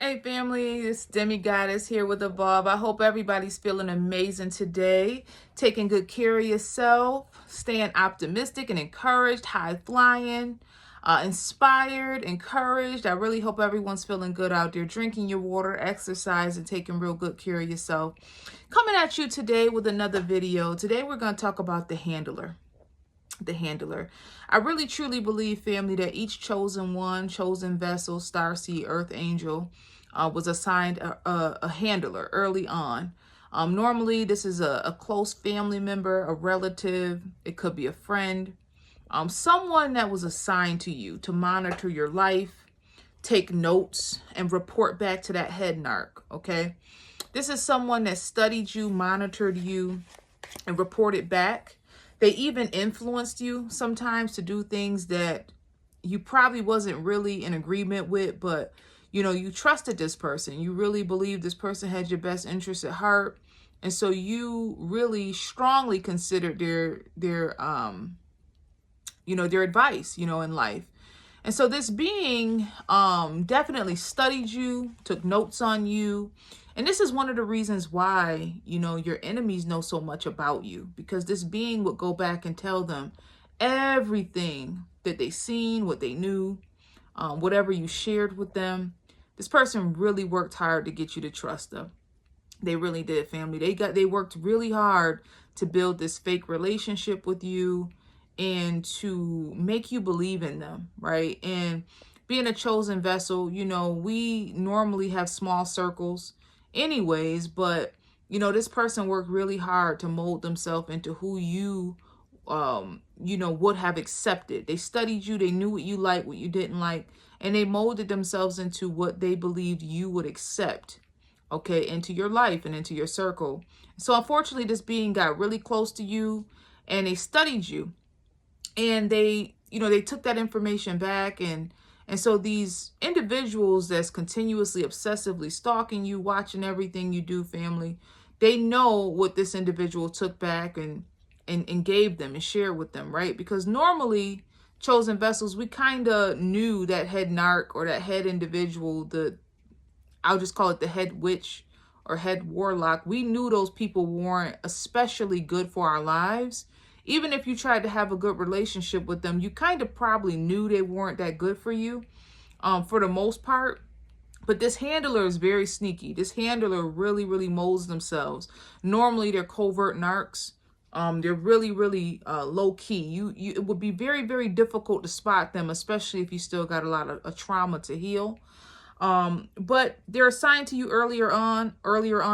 Hey family, it's Demi-Goddess here with the Bob. I hope everybody's feeling amazing today, taking good care of yourself, staying optimistic and encouraged, high flying, inspired, encouraged. I really hope everyone's feeling good out there, drinking your water, exercise, and taking real good care of yourself. Coming at you today with another video. Today we're going to talk about the handler. I really truly believe, family, that each chosen one, chosen vessel, starseed, earth angel, was assigned a handler early on. Normally, this is a close family member, a relative. It could be a friend, someone that was assigned to you to monitor your life, take notes, and report back to that head narc. Okay, this is someone that studied you, monitored you, and reported back. They even influenced you sometimes to do things that you probably wasn't really in agreement with, but you trusted this person. You really believed this person had your best interest at heart. And so you really strongly considered their advice, in life. And so this being definitely studied you, took notes on you. And this is one of the reasons why, your enemies know so much about you, because this being would go back and tell them everything that they seen, what they knew, whatever you shared with them. This person really worked hard to get you to trust them. They really did, family. They worked really hard to build this fake relationship with you and to make you believe in them, right? And being a chosen vessel, we normally have small circles anyways, but this person worked really hard to mold themselves into who you would have accepted. They studied you, they knew what you liked, what you didn't like, and they molded themselves into what they believed you would accept, okay, into your life and into your circle. So unfortunately, this being got really close to you, and they studied you, and they took that information back, and so these individuals that's continuously obsessively stalking you, watching everything you do, family, they know what this individual took back and gave them and shared with them, right? Because normally, chosen vessels, we kind of knew that head narc or that head individual, I'll just call it the head witch or head warlock. We knew those people weren't especially good for our lives. Even if you tried to have a good relationship with them, you kind of probably knew they weren't that good for you, for the most part. But this handler is very sneaky. This handler really, really molds themselves. Normally, they're covert narcs. They're really, really low key. It would be very, very difficult to spot them, especially if you still got a lot of trauma to heal. But they're assigned to you earlier on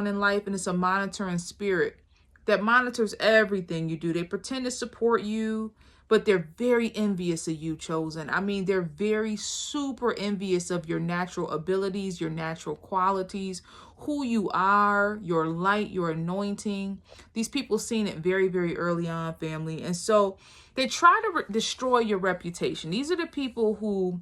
in life, and it's a monitoring spirit that monitors everything you do. They pretend to support you, but they're very envious of you, chosen. I mean, they're very super envious of your natural abilities, your natural qualities, who you are, your light, your anointing. These people seen it very, very early on, family. And so they try to destroy your reputation. These are the people who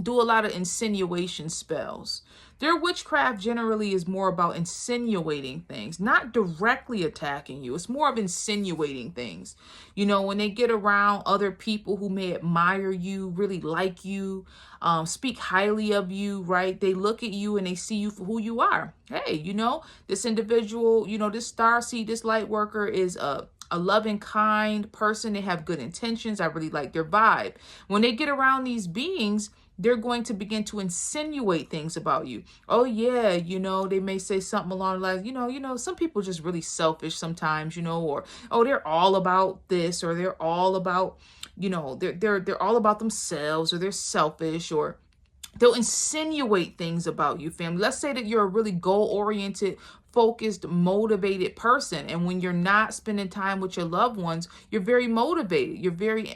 do a lot of insinuation spells. Their witchcraft generally is more about insinuating things, not directly attacking you. It's more of insinuating things. When they get around other people who may admire you, really like you, speak highly of you, right? They look at you and they see you for who you are. Hey, this individual, this starseed, this light worker is a loving, kind person. They have good intentions. I really like their vibe. When they get around these beings, they're going to begin to insinuate things about you. Oh yeah, they may say something along the lines, some people just really selfish sometimes, or oh, they're all about this, or they're all about, they're all about themselves, or they're selfish, or they'll insinuate things about you, family. Let's say that you're a really goal-oriented, focused, motivated person, and when you're not spending time with your loved ones, you're very motivated. You're very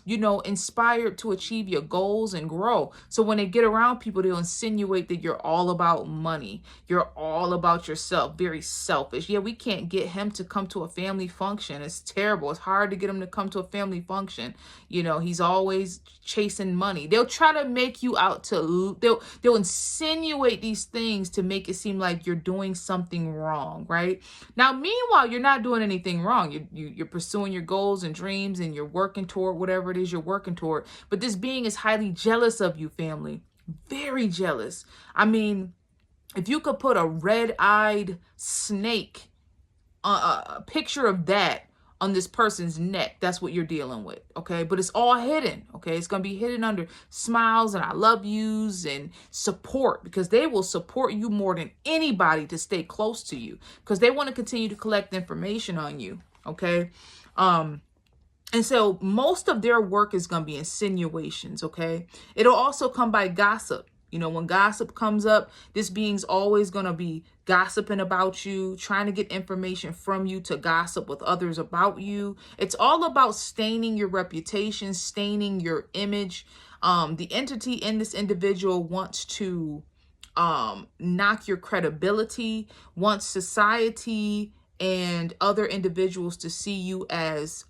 inspired to achieve your goals and grow. So when they get around people, they'll insinuate that you're all about money, you're all about yourself, very selfish. Yeah, we can't get him to come to a family function. It's terrible. It's hard to get him to come to a family function. He's always chasing money. They'll try to make you out to, they'll insinuate these things to make it seem like you're doing something wrong, right? Now, meanwhile, you're not doing anything wrong. You're pursuing your goals and dreams, and you're working toward whatever it is you're working toward. But this being is highly jealous of you, family. Very jealous. I mean, if you could put a red-eyed snake, a picture of that on this person's neck, that's what you're dealing with, okay? But it's all hidden, okay? It's going to be hidden under smiles and I love yous and support, because they will support you more than anybody to stay close to you, because they want to continue to collect information on you, okay? And so most of their work is going to be insinuations, okay? It'll also come by gossip. You know, when gossip comes up, this being's always going to be gossiping about you, trying to get information from you to gossip with others about you. It's all about staining your reputation, staining your image. The entity in this individual wants to knock your credibility, wants society and other individuals to see you as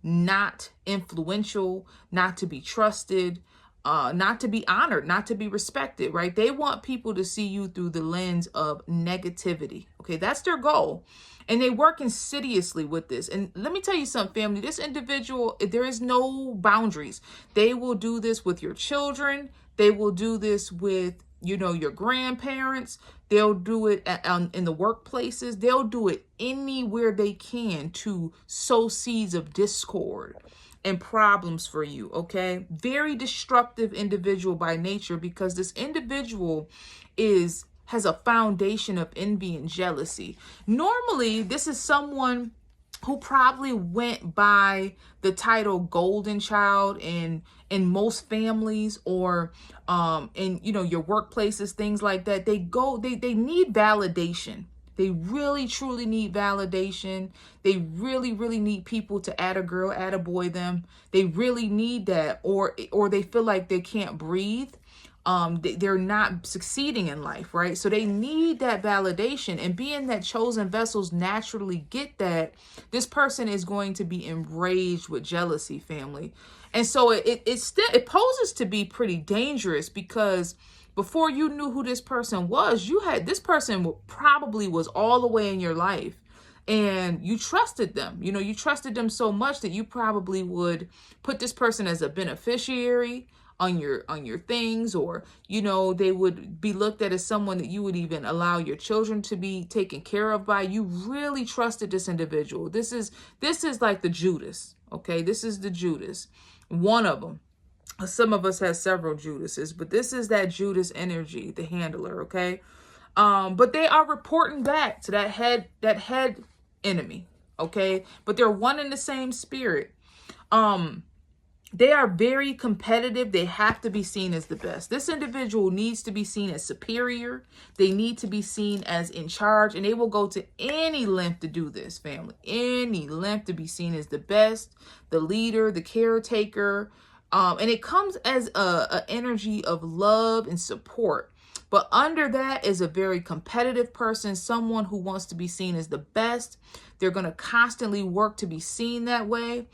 not influential, not to be trusted, not to be honored, not to be respected, right? They want people to see you through the lens of negativity. Okay, that's their goal. And they work insidiously with this. And let me tell you something, family, this individual, there is no boundaries. They will do this with your children. They will do this with, you know, your grandparents. They'll do it in the workplaces. They'll do it anywhere they can to sow seeds of discord and problems for you, okay? Very destructive individual by nature, because this individual has a foundation of envy and jealousy. Normally, this is someone who probably went by the title golden child in most families, or in, you know, your workplaces, things like that. They need validation. They really truly need validation. They really need people to add a girl, add a boy them. They really need that, or they feel like they can't breathe. They're not succeeding in life, right? So they need that validation, and being that chosen vessels naturally get that, this person is going to be enraged with jealousy, family. And so it poses to be pretty dangerous, because before you knew who this person was, this person probably was all the way in your life, and you trusted them. You know, you trusted them so much that you probably would put this person as a beneficiary on your things, or, you know, they would be looked at as someone that you would even allow your children to be taken care of by. You really trusted this individual. This is like the Judas, okay? This is the Judas, one of them. Some of us have several Judases, but this is that Judas energy, the handler, okay? But they are reporting back to that head enemy, okay? But they're one in the same spirit. They are very competitive. They have to be seen as the best. This individual needs to be seen as superior. They need to be seen as in charge, and they will go to any length to do this, family. Any length to be seen as the best, the leader, the caretaker. And it comes as a energy of love and support. But under that is a very competitive person, someone who wants to be seen as the best. They're going to constantly work to be seen that way.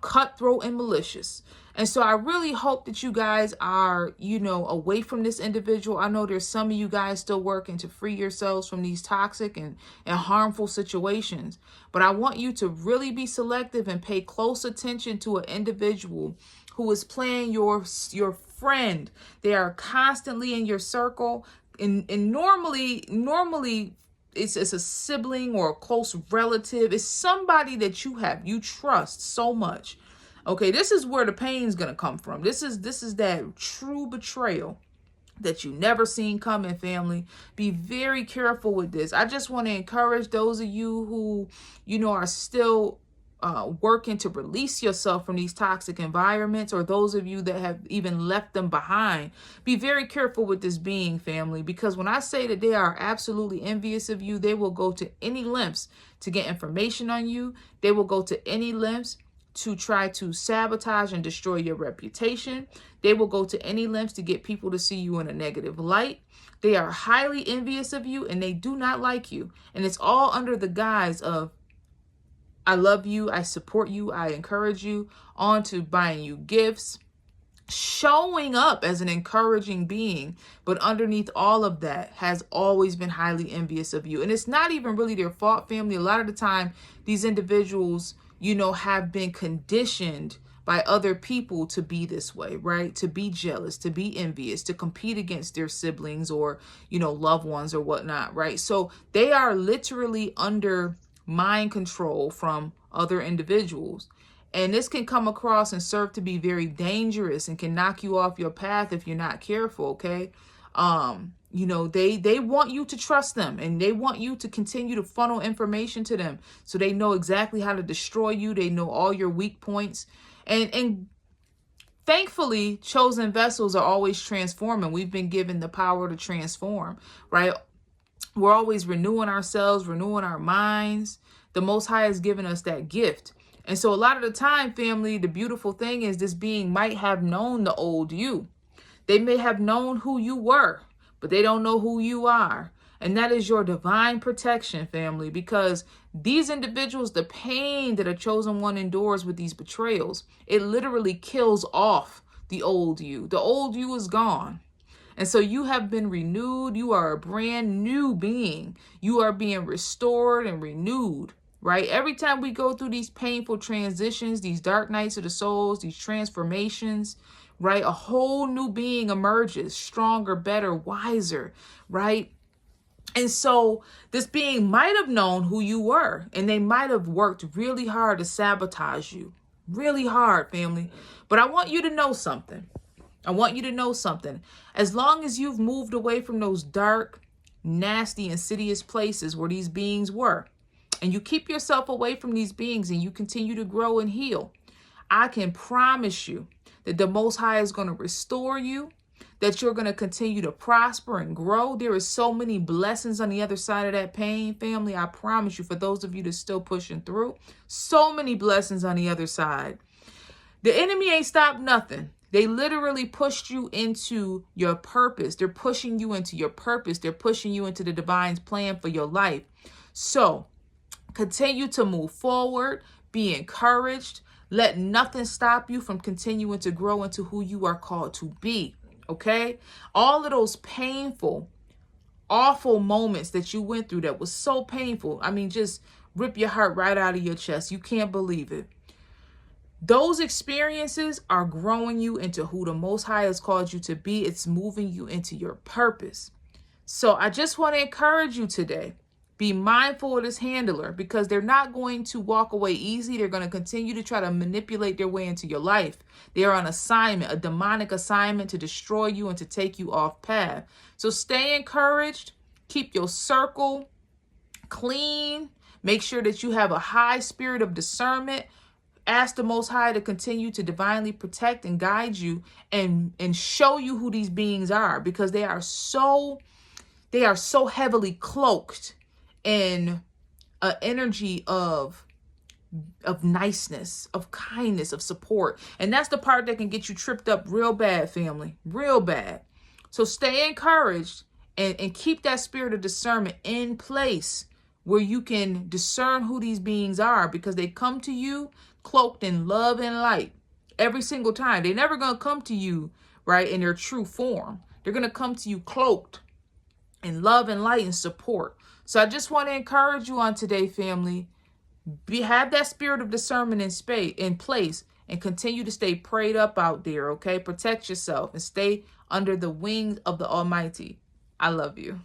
Cutthroat and malicious. And so I really hope that you guys are, you know, away from this individual. I know there's some of you guys still working to free yourselves from these toxic and harmful situations. But I want you to really be selective and pay close attention to an individual who is playing your friend. They are constantly in your circle. And normally it's a sibling or a close relative. It's somebody that you trust so much. Okay, this is where the pain's gonna come from. This is that true betrayal that you never seen coming, family. Be very careful with this. I just want to encourage those of you who, you know, are still working to release yourself from these toxic environments, or those of you that have even left them behind. Be very careful with this being, family, because when I say that they are absolutely envious of you, they will go to any lengths to get information on you. They will go to any lengths to try to sabotage and destroy your reputation. They will go to any lengths to get people to see you in a negative light. They are highly envious of you, and they do not like you. And it's all under the guise of, I love you, I support you, I encourage you, on to buying you gifts, showing up as an encouraging being. But underneath all of that has always been highly envious of you. And it's not even really their fault, family. A lot of the time, these individuals, you know, have been conditioned by other people to be this way, right? To be jealous, to be envious, to compete against their siblings or, loved ones or whatnot, right? So they are literally under mind control from other individuals. And this can come across and serve to be very dangerous and can knock you off your path if you're not careful, okay? They want you to trust them, and they want you to continue to funnel information to them so they know exactly how to destroy you. They know all your weak points. And thankfully, chosen vessels are always transforming. We've been given the power to transform, right? We're always renewing ourselves, renewing our minds. The Most High has given us that gift. And so a lot of the time, family, the beautiful thing is this being might have known the old you. They may have known who you were, but they don't know who you are. And that is your divine protection, family, because these individuals, the pain that a chosen one endures with these betrayals, it literally kills off the old you. The old you is gone. And so you have been renewed. You are a brand new being. You are being restored and renewed, right? Every time we go through these painful transitions, these dark nights of the souls, these transformations, right? A whole new being emerges, stronger, better, wiser, right? And so this being might have known who you were, and they might have worked really hard to sabotage you. Really hard, family. But I want you to know something. I want you to know something. As long as you've moved away from those dark, nasty, insidious places where these beings were, and you keep yourself away from these beings and you continue to grow and heal, I can promise you that the Most High is going to restore you, that you're going to continue to prosper and grow. There is so many blessings on the other side of that pain, family. I promise you, for those of you that's still pushing through, so many blessings on the other side. The enemy ain't stopped nothing. They literally pushed you into your purpose. They're pushing you into your purpose. They're pushing you into the divine's plan for your life. So continue to move forward. Be encouraged. Let nothing stop you from continuing to grow into who you are called to be. Okay? All of those painful, awful moments that you went through that was so painful. I mean, just rip your heart right out of your chest. You can't believe it. Those experiences are growing you into who the Most High has called you to be. It's moving you into your purpose. So I just want to encourage you today. Be mindful of this handler, because they're not going to walk away easy. They're going to continue to try to manipulate their way into your life. They are on assignment, a demonic assignment to destroy you and to take you off path. So stay encouraged. Keep your circle clean. Make sure that you have a high spirit of discernment. Ask the Most High to continue to divinely protect and guide you and show you who these beings are, because they are so heavily cloaked in an energy of niceness, of kindness, of support. And that's the part that can get you tripped up real bad, family, real bad. So stay encouraged and keep that spirit of discernment in place where you can discern who these beings are, because they come to you cloaked in love and light every single time. They're never going to come to you, right, in their true form. They're going to come to you cloaked in love and light and support. So I just want to encourage you on today, family. Have that spirit of discernment in place and continue to stay prayed up out there, okay? Protect yourself and stay under the wings of the Almighty. I love you.